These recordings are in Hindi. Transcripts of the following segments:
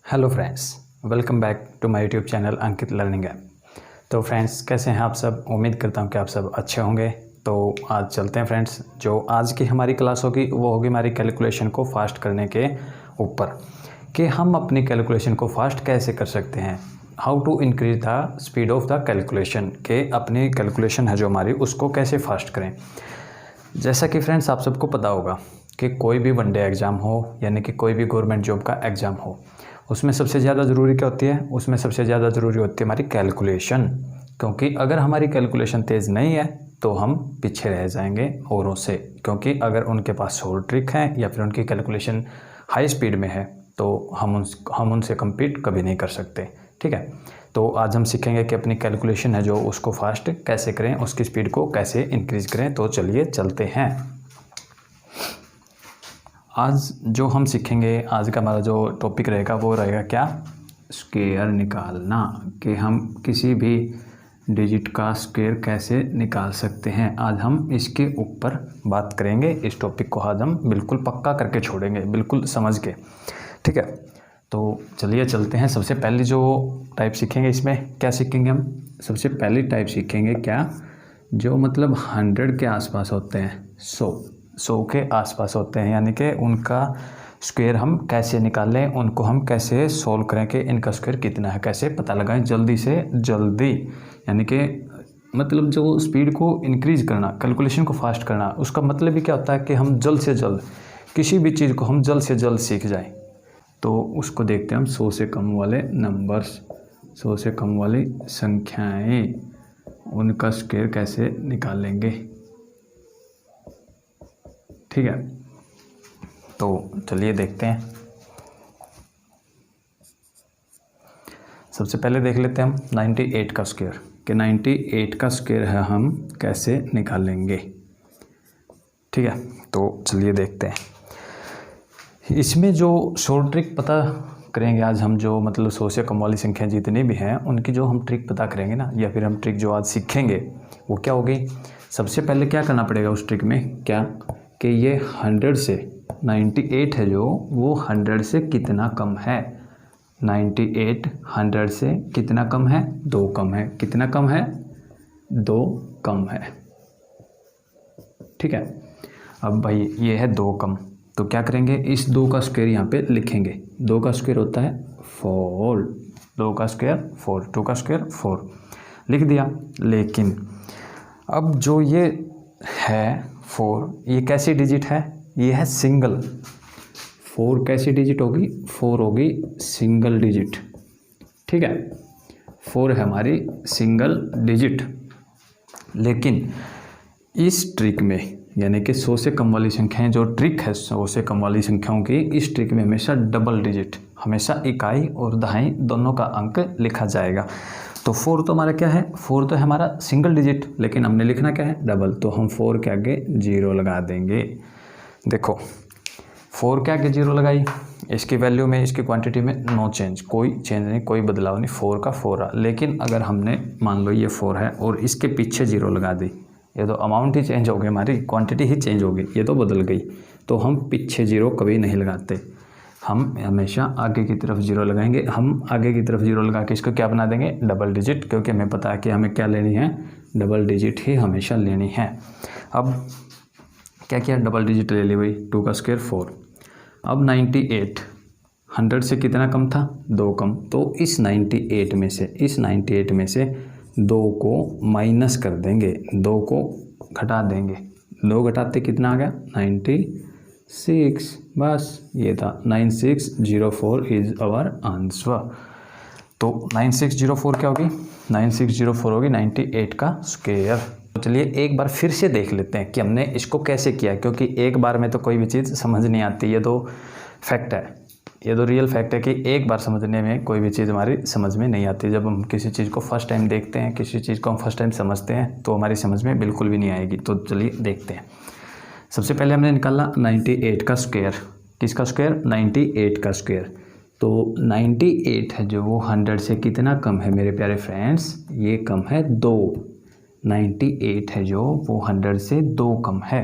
Hello friends, welcome back to my YouTube channel Ankit learning app. तो फ्रेंड्स, कैसे हैं आप सब? उम्मीद करता हूं कि आप सब अच्छे होंगे। तो आज चलते हैं फ्रेंड्स, जो आज की हमारी क्लास होगी वो होगी हमारी कैलकुलेशन को फास्ट करने के ऊपर, कि हम अपनी कैलकुलेशन को फास्ट कैसे कर सकते हैं। How to increase the speed of the calculation, के अपनी कैलकुलेशन है जो हमारी उसको कैसे फास्ट करें। जैसा कि फ्रेंड्स आप सबको पता होगा कि कोई भी वनडे एग्ज़ाम हो, यानी कि कोई भी गवर्नमेंट जॉब का एग्ज़ाम हो, उसमें सबसे ज़्यादा ज़रूरी क्या होती है? उसमें सबसे ज़्यादा ज़रूरी होती है हमारी कैलकुलेशन। क्योंकि अगर हमारी कैलकुलेशन तेज़ नहीं है तो हम पीछे रह जाएंगे औरों से, क्योंकि अगर उनके पास शॉर्ट ट्रिक है या फिर उनकी कैलकुलेशन हाई स्पीड में है तो हम उनसे कम्पीट कभी नहीं कर सकते। ठीक है, तो आज हम सीखेंगे कि अपनी कैलकुलेशन है जो उसको फास्ट कैसे करें, उसकी स्पीड को कैसे इंक्रीज़ करें। तो चलिए चलते हैं। आज जो हम सीखेंगे, आज का हमारा जो टॉपिक रहेगा वो रहेगा क्या? स्क्वायर निकालना, कि हम किसी भी डिजिट का स्क्वायर कैसे निकाल सकते हैं। आज हम इसके ऊपर बात करेंगे। इस टॉपिक को आज हम बिल्कुल पक्का करके छोड़ेंगे, बिल्कुल समझ के। ठीक है, तो चलिए चलते हैं। सबसे पहले जो टाइप सीखेंगे, इसमें क्या सीखेंगे हम? सबसे पहली टाइप सीखेंगे क्या, जो मतलब 100 के आसपास होते हैं, 100 के आसपास होते हैं, यानी कि उनका स्क्वायर हम कैसे निकालें, उनको हम कैसे सोल्व करें कि इनका स्क्वायर कितना है, कैसे पता लगाएं जल्दी से जल्दी। यानी कि मतलब जो स्पीड को इंक्रीज़ करना, कैलकुलेशन को फास्ट करना, उसका मतलब ही क्या होता है कि हम जल्द से जल्द किसी भी चीज़ को हम जल्द से जल्द सीख जाएं। तो उसको देखते हैं हम 100 से कम वाले नंबर्स, 100 से कम वाली संख्याएं, उनका स्क्वायर कैसे निकालेंगे। ठीक है, तो चलिए देखते हैं। सबसे पहले देख लेते हैं हम 98 का स्क्वायर, कि 98 का स्क्वायर है हम कैसे निकालेंगे। ठीक है, तो चलिए देखते हैं। इसमें जो शॉर्ट ट्रिक पता करेंगे आज हम, जो मतलब 100 से कम वाली संख्या जितनी भी हैं उनकी जो हम ट्रिक पता करेंगे ना, या फिर हम ट्रिक जो आज सीखेंगे वो क्या होगी। सबसे पहले क्या करना पड़ेगा उस ट्रिक में, क्या कि ये 100 से 98 है जो, वो 100 से कितना कम है। 98 100 से कितना कम है? 2 कम है। कितना कम है? 2 कम है। ठीक है, अब भाई ये है 2 कम, तो क्या करेंगे, इस 2 का स्क्वायर यहाँ पे लिखेंगे। 2 का स्क्वायर होता है 4, 2 का स्क्वायर 4, 2 का स्क्वायर 4 लिख दिया। लेकिन अब जो ये है 4, ये कैसी डिजिट है? ये है सिंगल। 4 कैसी डिजिट होगी? 4 होगी सिंगल डिजिट। ठीक है, 4 है हमारी सिंगल डिजिट। लेकिन इस ट्रिक में, यानी कि 100 से कम वाली संख्याएं, जो ट्रिक है 100 से कम वाली संख्याओं की, इस ट्रिक में हमेशा डबल डिजिट, हमेशा इकाई और दहाई दोनों का अंक लिखा जाएगा। तो 4 तो हमारा क्या है? 4 तो है हमारा सिंगल डिजिट, लेकिन हमने लिखना क्या है? डबल। तो हम 4 के आगे 0 लगा देंगे। देखो 4 के आगे 0 लगाई, इसकी वैल्यू में, इसकी क्वांटिटी में नो चेंज, कोई चेंज नहीं, कोई बदलाव नहीं, 4 का 4 रहा। लेकिन अगर हमने मान लो ये 4 है और इसके पीछे 0 लगा दी, ये तो अमाउंट ही चेंज हो गई, हमारी क्वांटिटी ही चेंज हो गई, ये तो बदल गई। तो हम पीछे 0 कभी नहीं लगाते, हम हमेशा आगे की तरफ 0 लगाएंगे। हम आगे की तरफ 0 लगा के इसको क्या बना देंगे? डबल डिजिट, क्योंकि हमें पता है कि हमें क्या लेनी है? डबल डिजिट ही हमेशा लेनी है। अब क्या किया? डबल डिजिट ले ली भाई, 2 का स्क्वायर 4। अब 98 100 से कितना कम था? 2 कम। तो इस 98 में से 2 को माइनस कर देंगे, 2 को घटा देंगे। 2 घटाते कितना आ गया? 96। बस ये था 9604 इज़ आवर आंसर। तो 9604 क्या होगी? 9604 होगी 98 का स्क्वायर। तो चलिए एक बार फिर से देख लेते हैं कि हमने इसको कैसे किया, क्योंकि एक बार में तो कोई भी चीज़ समझ नहीं आती। ये तो फैक्ट है, ये तो रियल फैक्ट है कि एक बार समझने में कोई भी चीज़ हमारी समझ में नहीं आती। जब हम किसी चीज़ को फर्स्ट टाइम देखते हैं, किसी चीज़ को हम फर्स्ट टाइम समझते हैं, तो हमारी समझ में बिल्कुल भी नहीं आएगी। तो चलिए देखते हैं। सबसे पहले हमने निकाला 98 का स्क्वायर। किसका स्क्वायर? 98 का स्क्वायर। तो 98 है जो, वो 100 से कितना कम है मेरे प्यारे फ्रेंड्स? ये कम है 2। 98 है जो, वो 100 से 2 कम है।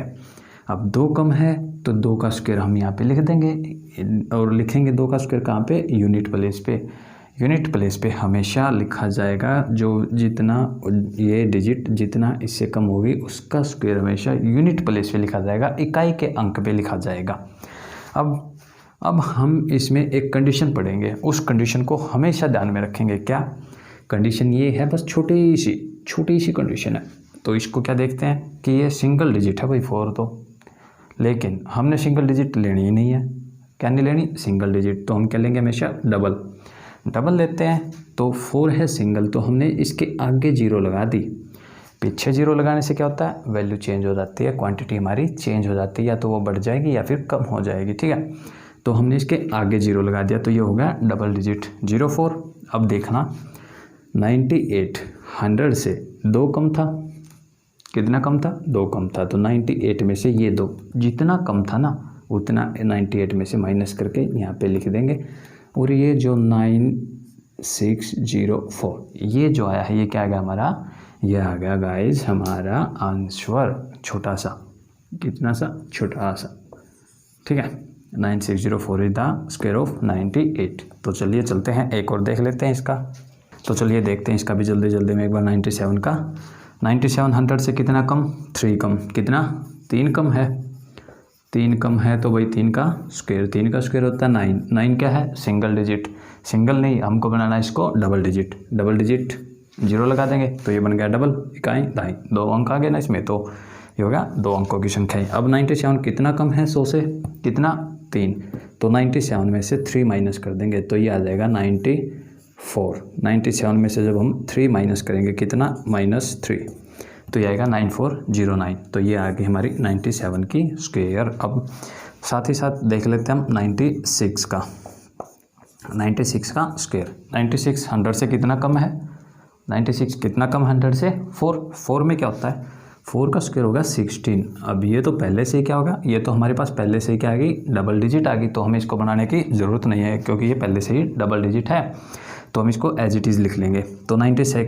अब 2 कम है तो 2 का स्क्वायर हम यहाँ पे लिख देंगे। और लिखेंगे 2 का स्क्वायर कहाँ पे, यूनिट प्लेस पे। यूनिट प्लेस पे हमेशा लिखा जाएगा जो जितना ये डिजिट जितना इससे कम होगी उसका स्क्वायर हमेशा यूनिट प्लेस पे लिखा जाएगा, इकाई के अंक पे लिखा जाएगा। अब हम इसमें एक कंडीशन पढ़ेंगे, उस कंडीशन को हमेशा ध्यान में रखेंगे। क्या कंडीशन ये है, बस छोटी सी कंडीशन है। तो इसको क्या देखते हैं कि ये सिंगल डिजिट है भाई 4 तो, लेकिन हमने सिंगल डिजिट लेनी ही नहीं है। क्या नहीं लेनी, सिंगल डिजिट। तो हम क्या लेंगे, हमेशा डबल लेते हैं। तो 4 है सिंगल, तो हमने इसके आगे 0 लगा दी। पीछे 0 लगाने से क्या होता है, वैल्यू चेंज हो जाती है, क्वांटिटी हमारी चेंज हो जाती है, या तो वो बढ़ जाएगी या फिर कम हो जाएगी। ठीक है, तो हमने इसके आगे 0 लगा दिया, तो ये हो गया डबल डिजिट 04। अब देखना 98 100 से 2 कम था, कितना कम था, 2 कम था। तो 98 में से ये 2 जितना कम था ना उतना 98 में से माइनस करके यहाँ पे लिख देंगे। और ये जो 9604 ये जो आया है, ये क्या आ गया हमारा, ये आ गया गाइज हमारा आंसर, छोटा सा, कितना सा, छोटा सा। ठीक है, 9604 इज द स्क्वायर ऑफ 98। तो चलिए चलते हैं, एक और देख लेते हैं इसका। तो चलिए देखते हैं इसका भी जल्दी में एक बार। 97 का 97 100 से कितना कम, 3 कम, कितना, 3 कम है, 3 कम है। तो भाई 3 का स्क्वायर होता है 9। 9 क्या है, सिंगल डिजिट, सिंगल नहीं, हमको बनाना है इसको डबल डिजिट। 0 लगा देंगे तो ये बन गया डबल, इकाई दाई, 2 अंक आ गए ना इसमें, तो ये होगा 2 अंकों की संख्या है। अब 97 कितना कम है 100 से, कितना, 3। तो 97 में से 3 माइनस कर देंगे तो ये आ जाएगा 94। 97 में से जब हम 3 माइनस करेंगे, कितना, -3, तो ये आएगा 9409। तो ये आ गई हमारी 97 की स्क्वायर। अब साथ ही साथ देख लेते हैं हम 96 का स्क्वायर। 96 100 से कितना कम है, 96 कितना कम है 100 से, 4 में क्या होता है, 4 का स्क्वायर होगा 16। अब ये तो पहले से ही क्या होगा, ये तो हमारे पास पहले से ही क्या आ गई, डबल डिजिट आ गई, तो हमें इसको बनाने की ज़रूरत नहीं है क्योंकि ये पहले से ही डबल डिजिट है। तो हम इसको एज इट इज़ लिख लेंगे। तो 96 है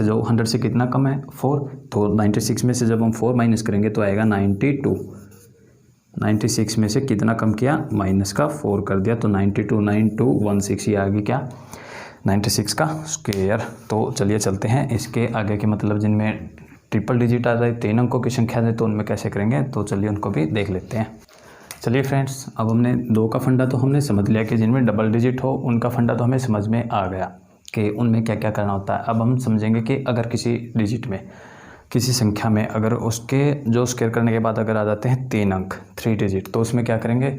जो 100 से कितना कम है, 4। तो 96 में से जब हम 4 माइनस करेंगे तो आएगा 92। 96 में से कितना कम किया, माइनस का 4 कर दिया, तो 92 ये आ गई क्या, 96 का स्क्वायर। तो चलिए चलते हैं इसके आगे के, मतलब जिनमें ट्रिपल डिजिट आ जाए, 3 अंकों की संख्या जाए, तो उनमें कैसे करेंगे, तो चलिए उनको भी देख लेते हैं। चलिए फ्रेंड्स, अब हमने 2 का फंडा तो हमने समझ लिया कि जिनमें डबल डिजिट हो उनका फंडा तो हमें समझ में आ गया कि उनमें क्या क्या करना होता है। अब हम समझेंगे कि अगर किसी डिजिट में, किसी संख्या में अगर उसके जो स्क्वायर करने के बाद अगर आ जाते हैं 3 अंक, 3 डिजिट, तो उसमें क्या करेंगे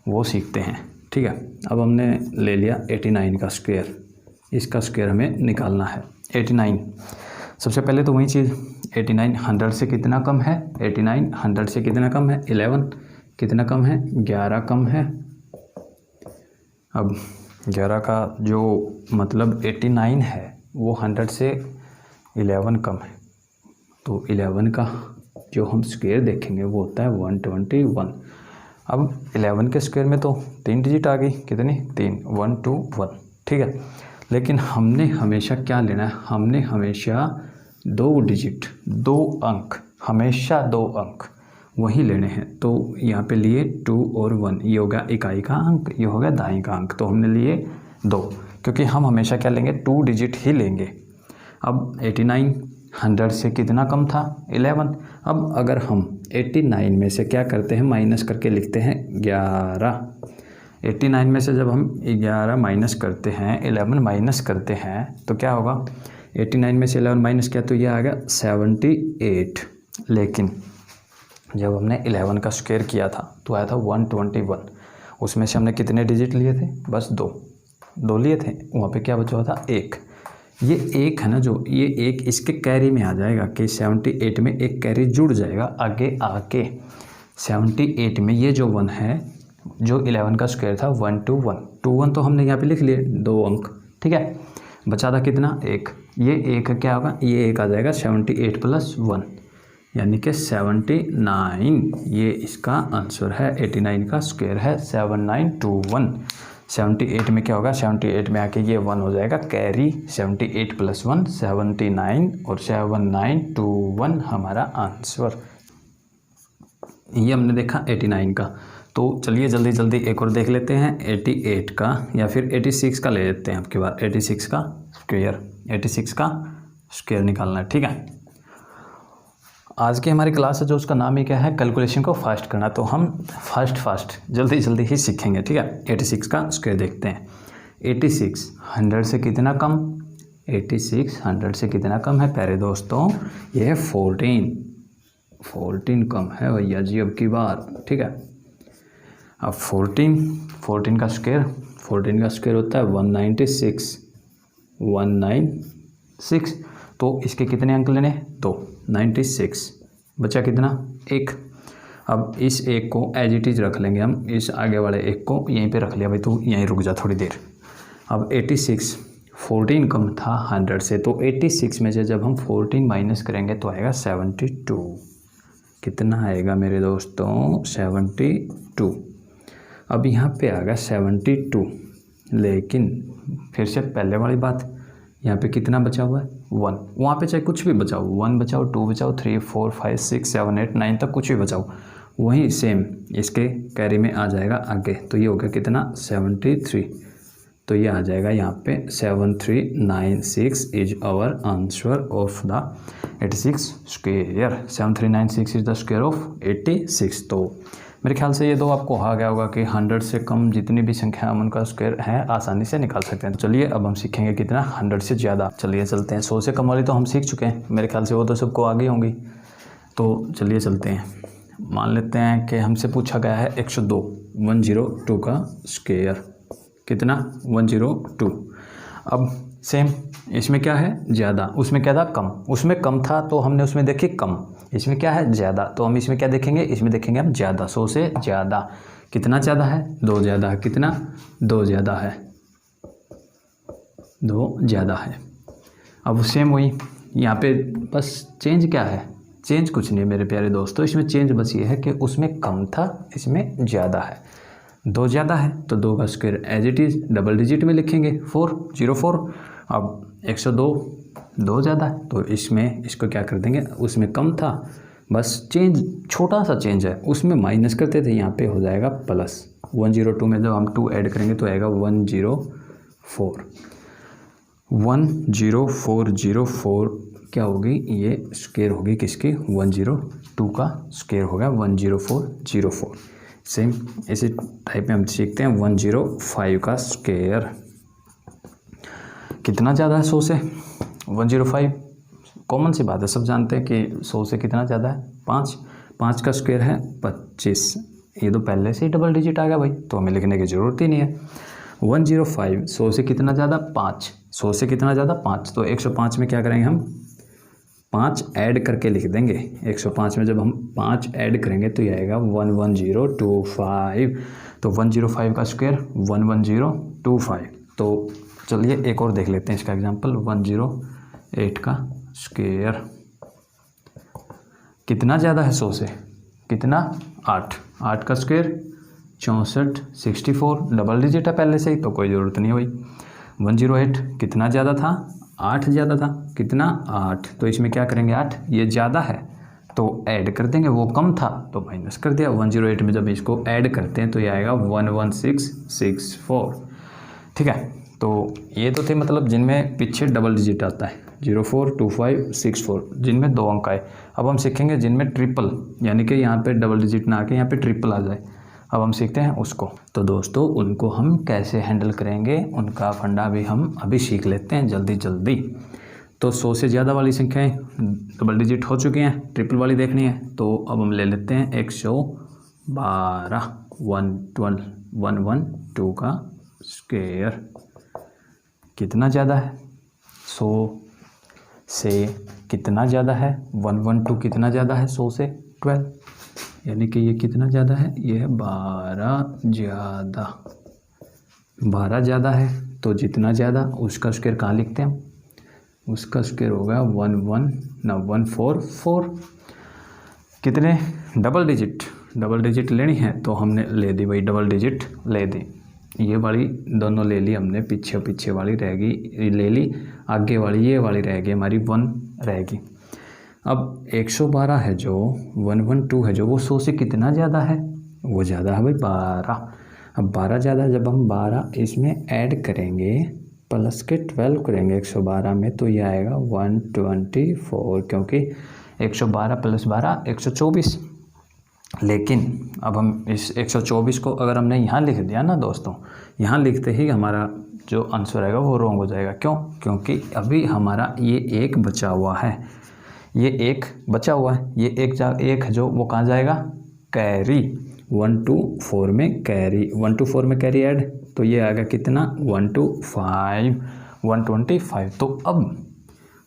वो सीखते हैं। ठीक है, अब हमने ले लिया 89 का स्क्वायर, इसका स्क्वायर हमें निकालना है। 89 सबसे पहले तो वही चीज़, 89 100 से कितना कम है, 89 100 से कितना कम है, 11 कितना कम है, 11 कम है। अब 11 का जो मतलब 89 है वो 100 से 11 कम है, तो 11 का जो हम स्क्वायर देखेंगे वो होता है 121। अब 11 के स्क्वायर में तो 3 डिजिट आ गई, कितनी, 3, 121। ठीक है, लेकिन हमने हमेशा क्या लेना है, हमने हमेशा 2 डिजिट, 2 अंक, हमेशा 2 अंक वही लेने हैं। तो यहाँ पे लिए 2 और 1, ये हो गया इकाई का अंक, ये हो गया दाई का अंक, तो हमने लिए 2, क्योंकि हम हमेशा क्या लेंगे, 2 डिजिट ही लेंगे। अब 89 100 से कितना कम था, 11। अब अगर हम 89 में से क्या करते हैं, माइनस करके लिखते हैं 11। 89 में से जब हम 11 माइनस करते हैं, 11 माइनस करते हैं, तो क्या होगा, 89 में से 11 माइनस किया तो ये आ गया 78। लेकिन जब हमने 11 का स्क्वायर किया था तो आया था 121। उसमें से हमने कितने डिजिट लिए थे, बस 2 लिए थे, वहाँ पे क्या बचा हुआ था, 1। ये 1 है ना, जो ये 1 इसके कैरी में आ जाएगा कि 78 में एक कैरी जुड़ जाएगा आगे आके। 78 में ये जो 1 है, जो 11 का स्क्वायर था 121 तो हमने यहाँ पे लिख लिए 2 अंक। ठीक है, बचा था कितना, 1। ये 1 क्या होगा, ये 1 आ जाएगा 78 + 1 यानी कि 79। ये इसका आंसर है, 89 का स्क्वायर है 7921। 78 में क्या होगा, 78 में आके ये 1 हो जाएगा कैरी, 78 + 1 79 और 7921 हमारा आंसर। ये हमने देखा 89 का। तो चलिए जल्दी जल्दी एक और देख लेते हैं 88 का या फिर 86 का ले लेते हैं आपके बाद 86 का स्क्वायर निकालना है। ठीक है, आज की हमारी क्लास है जो उसका नाम ही क्या है, कैलकुलेशन को फास्ट करना। तो हम फास्ट जल्दी जल्दी ही सीखेंगे। ठीक है, 86 का स्क्वायर देखते हैं। 86 100 से कितना कम, 86 100 से कितना कम है प्यारे दोस्तों, ये है 14 कम है भैया जी अब की बार। ठीक है, अब 14 का स्क्वायर होता है 196। तो इसके कितने अंक लेने, 2, 96 बचा कितना, 1। अब इस एक को एज इट इज़ रख लेंगे हम, इस आगे वाले एक को यहीं पे रख लिया भाई, तो यहीं रुक जा थोड़ी देर। अब 86 14 कम था 100 से, तो 86 में से जब हम 14 माइनस करेंगे तो आएगा 72। कितना आएगा मेरे दोस्तों, 72। अब यहाँ पे आ गया 72, लेकिन फिर से पहले वाली बात, यहाँ पे कितना बचा हुआ है, 1। वहाँ पे चाहे कुछ भी बचाओ, 1 बचाओ, 2 बचाओ, 3 4 5 6 7 8 9 तक कुछ भी बचाओ, वही सेम इसके कैरी में आ जाएगा आगे। तो ये हो गया कितना, 73। तो ये आ जाएगा यहाँ पे 7396 is our answer of the 86 square. 7396 is the square of 86। तो मेरे ख्याल से ये दो आपको आ गया होगा कि 100 से कम जितनी भी संख्या हम उनका स्क्वायर है आसानी से निकाल सकते हैं। तो चलिए अब हम सीखेंगे कितना, 100 से ज़्यादा। चलिए चलते हैं, 100 से कम वाली तो हम सीख चुके हैं, मेरे ख्याल से वो तो सबको आ गई होंगी। तो चलिए चलते हैं, मान लेते हैं कि हमसे पूछा गया है 102 का स्क्वायर, कितना, 102। अब सेम इसमें क्या है, ज़्यादा, उसमें क्या था, कम। उसमें कम था तो हमने उसमें देखी कम, इसमें क्या है, ज़्यादा। तो हम इसमें क्या देखेंगे, इसमें देखेंगे हम ज़्यादा। 100 से ज़्यादा, कितना ज़्यादा है, 2 ज़्यादा है, कितना, 2 ज़्यादा है, 2 ज़्यादा है। अब सेम वही यहाँ पे, बस चेंज क्या है, चेंज कुछ नहीं है मेरे प्यारे दोस्तों, इसमें चेंज बस ये है कि उसमें कम था, इसमें ज़्यादा है। 2 ज़्यादा है तो 2 का square as it is double digit में लिखेंगे, 404। अब 102 2 ज़्यादा है तो इसमें इसको क्या कर देंगे, उसमें कम था, बस चेंज छोटा सा चेंज है, उसमें माइनस करते थे, यहाँ पे हो जाएगा प्लस। 102 में जब हम 2 ऐड करेंगे तो आएगा 104। 10404 क्या होगी, ये स्क्वायर होगी किसकी, 102 का स्क्वायर होगा 10404। सेम इसी टाइप में हम सीखते हैं 105 का स्क्वायर, कितना ज़्यादा है 100 से, 105 कॉमन सी बात है, सब जानते हैं कि 100 से कितना ज़्यादा है, 5 का स्क्वायर है 25। ये तो पहले से ही डबल डिजिट आ गया भाई, तो हमें लिखने की ज़रूरत ही नहीं है। 105 100 से कितना ज़्यादा, 5, 100 से कितना ज़्यादा, 5। तो 105 में क्या करेंगे हम, 5 ऐड करके लिख देंगे। 105 में जब हम 5 ऐड करेंगे तो ये आएगा 11025। तो 105 का स्क्वायर 11025। तो चलिए एक और देख लेते हैं इसका एग्जांपल, 108 का स्क्वायर, कितना ज़्यादा है 100 से, कितना, 8 का स्क्वायर 64 64, डबल डिजिट है पहले से ही तो कोई ज़रूरत नहीं है भाई। 108 कितना ज़्यादा था, 8 ज़्यादा था, कितना, 8। तो इसमें क्या करेंगे, 8 ये ज़्यादा है तो ऐड कर देंगे, वो कम था तो माइनस कर दिया। 108 में जब इसको ऐड करते हैं तो ये आएगा 11664। ठीक है, तो ये तो थे मतलब जिनमें पीछे डबल डिजिट आता है, 042564, जिनमें 2 अंक आए। अब हम सीखेंगे जिनमें ट्रिपल, यानी कि यहाँ पे डबल डिजिट ना आके यहाँ पे ट्रिपल आ जाए, अब हम सीखते हैं उसको। तो दोस्तों उनको हम कैसे हैंडल करेंगे, उनका फंडा भी हम अभी सीख लेते हैं जल्दी जल्दी। तो 100 से ज़्यादा वाली संख्याएँ डबल डिजिट हो चुकी हैं, ट्रिपल वाली देखनी है तो अब हम ले लेते हैं 112 112 का स्क्वायर, कितना ज़्यादा है, 100 से कितना ज़्यादा है, 112 कितना ज़्यादा है 100 से, 12, यानी कि ये कितना ज़्यादा है, ये है 12 ज़्यादा है। तो जितना ज़्यादा उसका स्क्वायर कहाँ लिखते हैं, उसका स्क्वायर होगा 144। कितने, डबल डिजिट लेनी है तो हमने ले दी भाई, डबल डिजिट ले दी, ये वाली दोनों ले ली हमने, पीछे वाली रहेगी ले ली, आगे वाली ये वाली रहेगी हमारी 1 रहेगी। अब 112 है जो 112 है जो वो 100 से कितना ज़्यादा है, वो ज़्यादा है भाई 12। अब 12 ज़्यादा है, जब हम 12 इसमें ऐड करेंगे प्लस के 12 करेंगे 112 में तो ये आएगा 124, क्योंकि 112 प्लस 12 124। लेकिन अब हम इस 124 को अगर हमने यहाँ लिख दिया ना दोस्तों, यहाँ लिखते ही हमारा जो आंसर आएगा वो रॉन्ग हो जाएगा। क्यों? क्योंकि अभी हमारा ये एक बचा हुआ है, ये एक बचा हुआ है, ये एक जो वो कहाँ जाएगा? कैरी 1 to 4 में कैरी, 1 to 4 में कैरी ऐड, तो ये आएगा कितना? 1 to 5 125। तो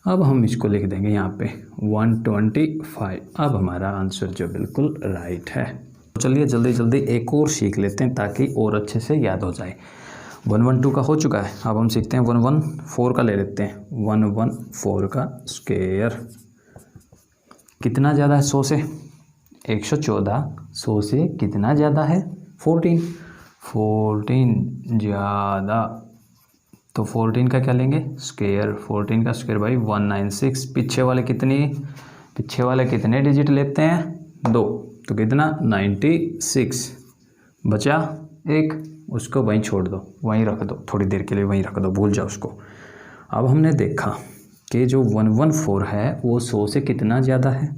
अब हम इसको लिख देंगे यहाँ पे 125। अब हमारा आंसर जो बिल्कुल राइट है। तो चलिए जल्दी जल्दी एक और सीख लेते हैं ताकि और अच्छे से याद हो जाए। 112 का हो चुका है, अब हम सीखते हैं 114 का ले लेते हैं। 114 का स्क्वायर कितना ज़्यादा है 100 से? 114 100 से कितना ज़्यादा है? 14 ज़्यादा, तो 14 का क्या लेंगे? स्क्वायर। 14 का स्क्वायर भाई 196। पीछे वाले कितने डिजिट लेते हैं? 2, तो कितना? 96। बचा एक, उसको वहीं छोड़ दो, वहीं रख दो, थोड़ी देर के लिए वहीं रख दो, भूल जाओ उसको। अब हमने देखा कि जो 114 है वो 100 से कितना ज़्यादा है?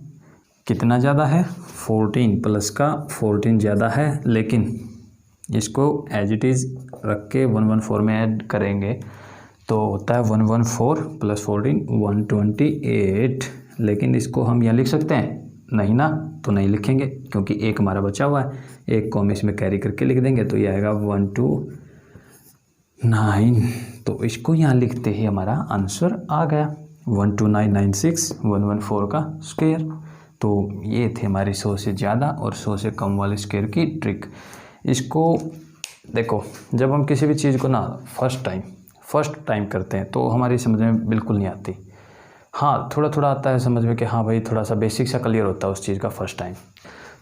कितना ज़्यादा है? 14 प्लस का 14 ज़्यादा है, लेकिन इसको एज इट इज़ रख के 114 में ऐड करेंगे तो होता है 114 प्लस 14 128। लेकिन इसको हम यहाँ लिख सकते हैं? नहीं ना, तो नहीं लिखेंगे क्योंकि एक हमारा बचा हुआ है, एक को हम इसमें कैरी करके लिख देंगे तो ये आएगा 129। तो इसको यहाँ लिखते ही हमारा आंसर आ गया 12996 114 का स्क्वायर। तो ये थे हमारी 100 से ज़्यादा और 100 से कम वाले स्क्वायर की ट्रिक। इसको देखो, जब हम किसी भी चीज़ को ना फर्स्ट टाइम करते हैं तो हमारी समझ में बिल्कुल नहीं आती। हाँ, थोड़ा थोड़ा आता है समझ में कि हाँ भाई थोड़ा सा बेसिक सा क्लियर होता है उस चीज़ का फर्स्ट टाइम।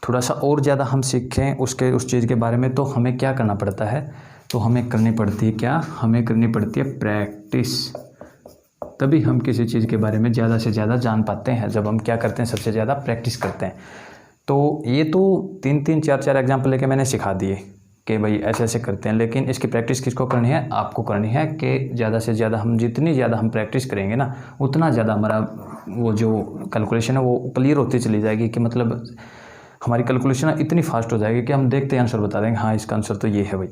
थोड़ा सा और ज़्यादा हम सीखें उस चीज़ के बारे में तो हमें क्या करना पड़ता है? तो हमें करनी पड़ती है क्या? हमें करनी पड़ती है प्रैक्टिस। तभी हम किसी चीज़ के बारे में ज़्यादा से ज़्यादा जान पाते हैं, जब हम क्या करते हैं? सबसे ज़्यादा प्रैक्टिस करते हैं। तो ये तो 3-3 4-4 एग्जाम्पल लेके मैंने सिखा दिए कि भाई ऐसे ऐसे करते हैं, लेकिन इसकी प्रैक्टिस किसको करनी है? आपको करनी है। कि ज़्यादा से ज़्यादा हम जितनी ज़्यादा हम प्रैक्टिस करेंगे ना, उतना ज़्यादा हमारा वो जो कैलकुलेशन है वो क्लियर होती चली जाएगी। कि मतलब हमारी कैलकुलेशन इतनी फास्ट हो जाएगी कि हम देखते आंसर बता देंगे, हाँ इसका आंसर तो ये है भाई,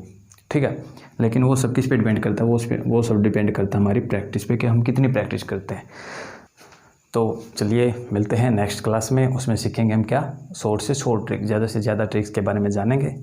ठीक है। लेकिन वो सब किस पे डिपेंड करता है? वो सब डिपेंड करता है हमारी प्रैक्टिस पे कि हम कितनी प्रैक्टिस करते हैं। तो चलिए मिलते हैं नेक्स्ट क्लास में, उसमें सीखेंगे हम क्या? शॉर्ट से शॉर्ट ट्रिक, ज़्यादा से ज़्यादा ट्रिक्स के बारे में जानेंगे।